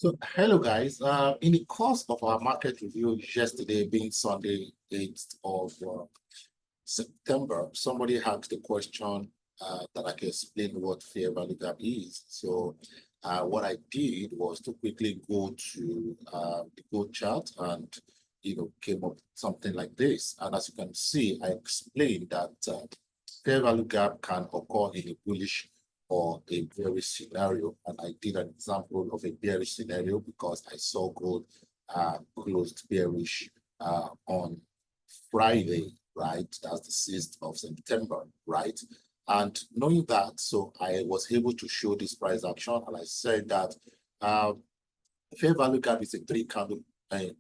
So, hello guys. In the course of our market review yesterday, being Sunday, 8th of September, somebody asked the question that I can explain what fair value gap is. So, what I did was to quickly go to the gold chart and came up with something like this. And as you can see, I explained that fair value gap can occur in a bullish or a bearish scenario. And I did an example of a bearish scenario because I saw gold closed bearish on Friday, right? That's the 6th of September, right? And knowing that, so I was able to show this price action, and I said that fair value gap is a three-candle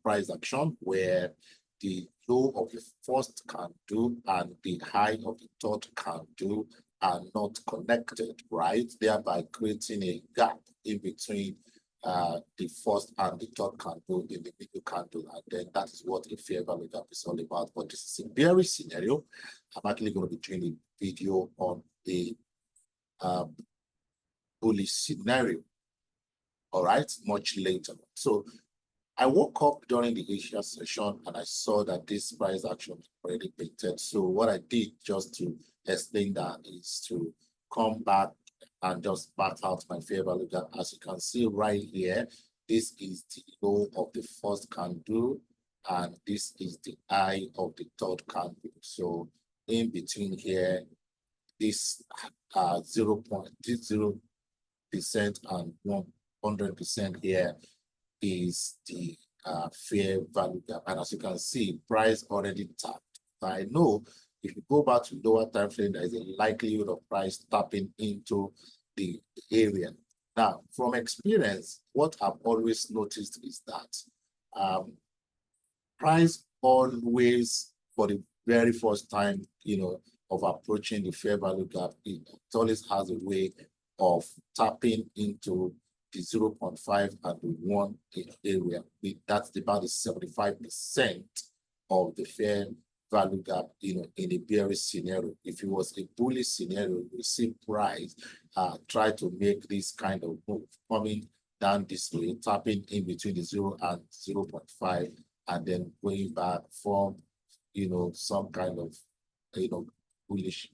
price action where the low of the first candle and the high of the third candle are not connected, right? Thereby creating a gap in between the first and the third candle in the middle candle. And then that is what a fair value gap is all about. But this is a bearish scenario. I'm actually going to be doing a video on the bullish scenario, all right, much later. So I woke up during the Asia session and I saw that this price action was already painted. So what I did just to explain that is to come back and just back out my fair value gap. As you can see right here, this is the low of the first candle and this is the high of the third candle. So in between here, this 0.0% and 100% here is the fair value gap. And as you can see, price already tapped. I know if you go back to lower time frame, there is a likelihood of price tapping into the area. Now, from experience, what I've always noticed is that price always, for the very first time, of approaching the fair value gap, it always has a way of tapping into the 0.5 and the 1 area. That's about the 75% of the fair value gap, in a bearish scenario. If it was a bullish scenario, you see price try to make this kind of move, coming down this way, tapping in between the 0 and 0.5, and then going back from, some kind of, bullish,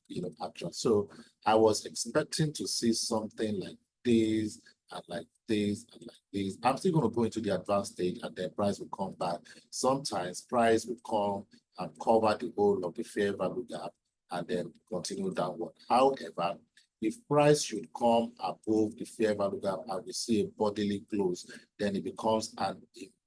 action. So I was expecting to see something like this, and like this, and like this. I'm still going to go into the advanced stage and then price will come back. Sometimes price will come and cover the whole of the fair value gap and then continue downward. However, if price should come above the fair value gap and we see a bodily close, then it becomes an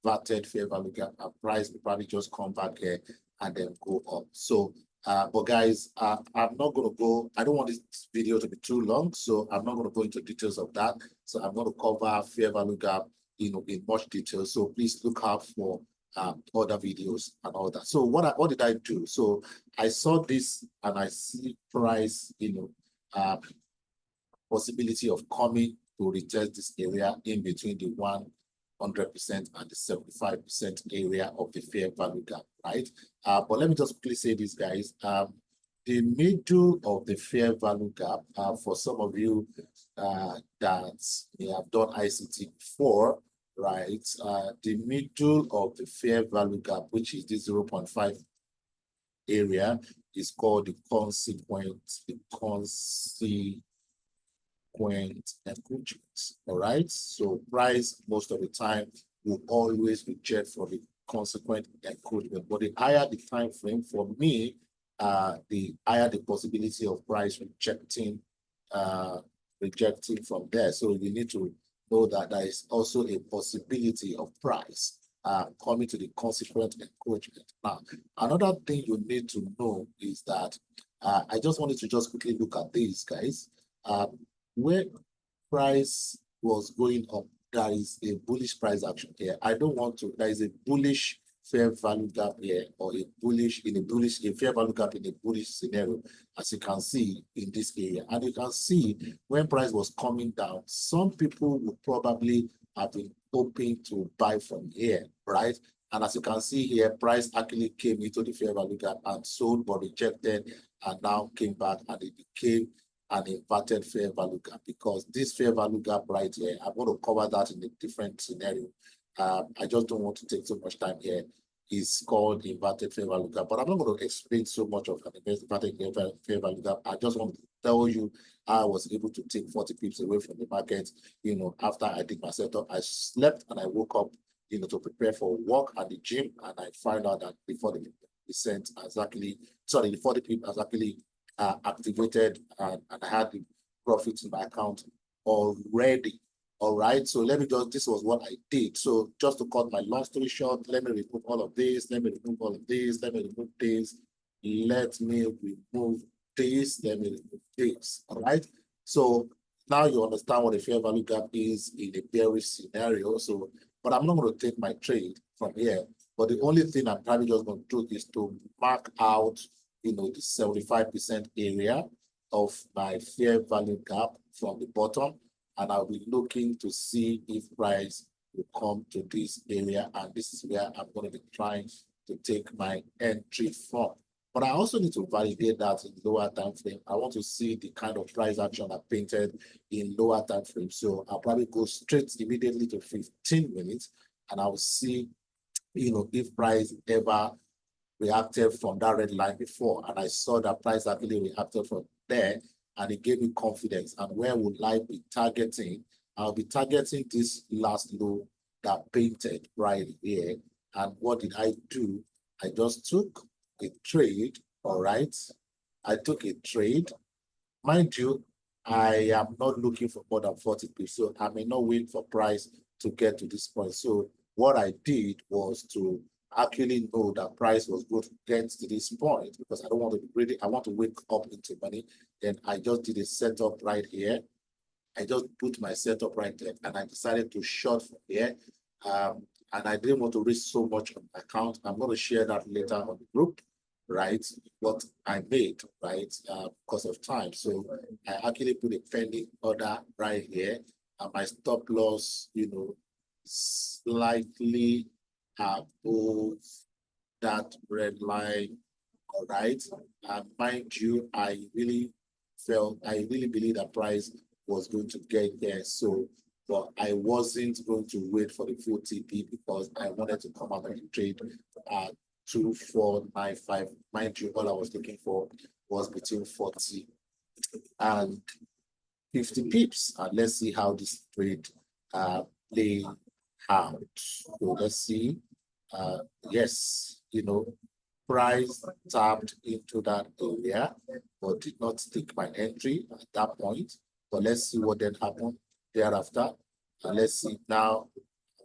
inverted fair value gap and price will probably just come back here and then go up. So but guys, I'm not going to go, I don't want this video to be too long, so I'm not going to go into details of that. So I'm going to cover fair value gap, in much detail. So please look out for other videos and all that. So what did I do? So I saw this and I see price, possibility of coming to retest this area in between the 100% and the 75% area of the fair value gap, right? But let me just quickly say this, guys. The middle of the fair value gap, for some of you that may have done ICT before, right? The middle of the fair value gap, which is the 0.5 area, is called the consequent encroachment. All right. So price most of the time will always reject for the consequent encroachment. But the higher the time frame, for me, the higher the possibility of price rejecting from there. So you need to know that there is also a possibility of price coming to the consequent encroachment. Now, another thing you need to know is that I just wanted to just quickly look at these, guys. Where price was going up, there is a bullish price action here. I don't want to, there is a bullish fair value gap here, or a fair value gap in a bullish scenario, as you can see in this area. And you can see when price was coming down, some people would probably have been hoping to buy from here, right? And as you can see here, price actually came into the fair value gap and sold but rejected, and now came back and it became an inverted fair value gap, because this fair value gap right here, I'm going to cover that in a different scenario. I just don't want to take so much time here. It's called inverted fair value gap, but I'm not going to explain so much of an inverted fair value gap. I just want to tell you I was able to take 40 pips away from the market, after I did my setup. I slept and I woke up, to prepare for work at the gym, and I find out that before the percent the 40 pip has actually activated, and I had the profits in my account already. All right, so this was what I did. So just to cut my long story short, let me remove all of this, let me remove all of this, let me remove this, let me remove this, let me remove this. All right, so now you understand what a fair value gap is in a bearish scenario. So, but I'm not going to take my trade from here. But the only thing I'm probably just going to do is to mark out, the 75% area of my fair value gap from the bottom. And I'll be looking to see if price will come to this area. And this is where I'm going to be trying to take my entry from. But I also need to validate that in lower time frame. I want to see the kind of price action I painted in lower time frame. So I'll probably go straight immediately to 15 minutes, and I'll see, if price ever reacted from that red line before. And I saw that price actually reacted from there, and it gave me confidence. And where would I be targeting? I'll be targeting this last low that painted right here. And what did I do? I just took a trade. All right, I took a trade. Mind you, I am not looking for more than 40 pips, so I may not wait for price to get to this point. So what I did was to actually know that price was going to get to this point, because I don't want to be greedy. I want to wake up into money. Then I just did a setup right here. I just put my setup right there, and I decided to short from here. And I didn't want to risk so much on my account. I'm going to share that later on the group, right? What I made, right? Because of time. So I actually put a pending order right here, and my stop loss, slightly above that red line. All right. And mind you, I really believe that price was going to get there. So, but I wasn't going to wait for the full TP, because I wanted to come out of the trade at 2495. Mind you, all I was looking for was between 40 and 50 pips. And let's see how this trade play out. So let's see. Yes, price tapped into that area, but did not take my entry at that point. But let's see what then happened thereafter. And let's see now,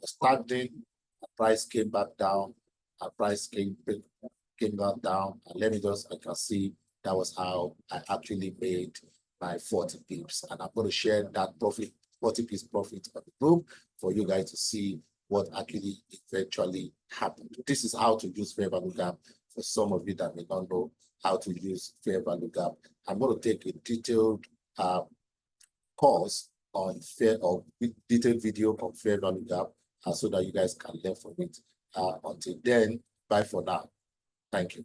starting, the price came back down, the price came back down. And let me just, I can see that was how I actually made my 40 pips. And I'm going to share that profit, 40 pips profit on the group for you guys to see what actually eventually happened. This is how to use fair value gap for some of you that may not know how to use fair value gap. I'm going to take a detailed course on detailed video on fair value gap, so that you guys can learn from it. Until then, bye for now. Thank you.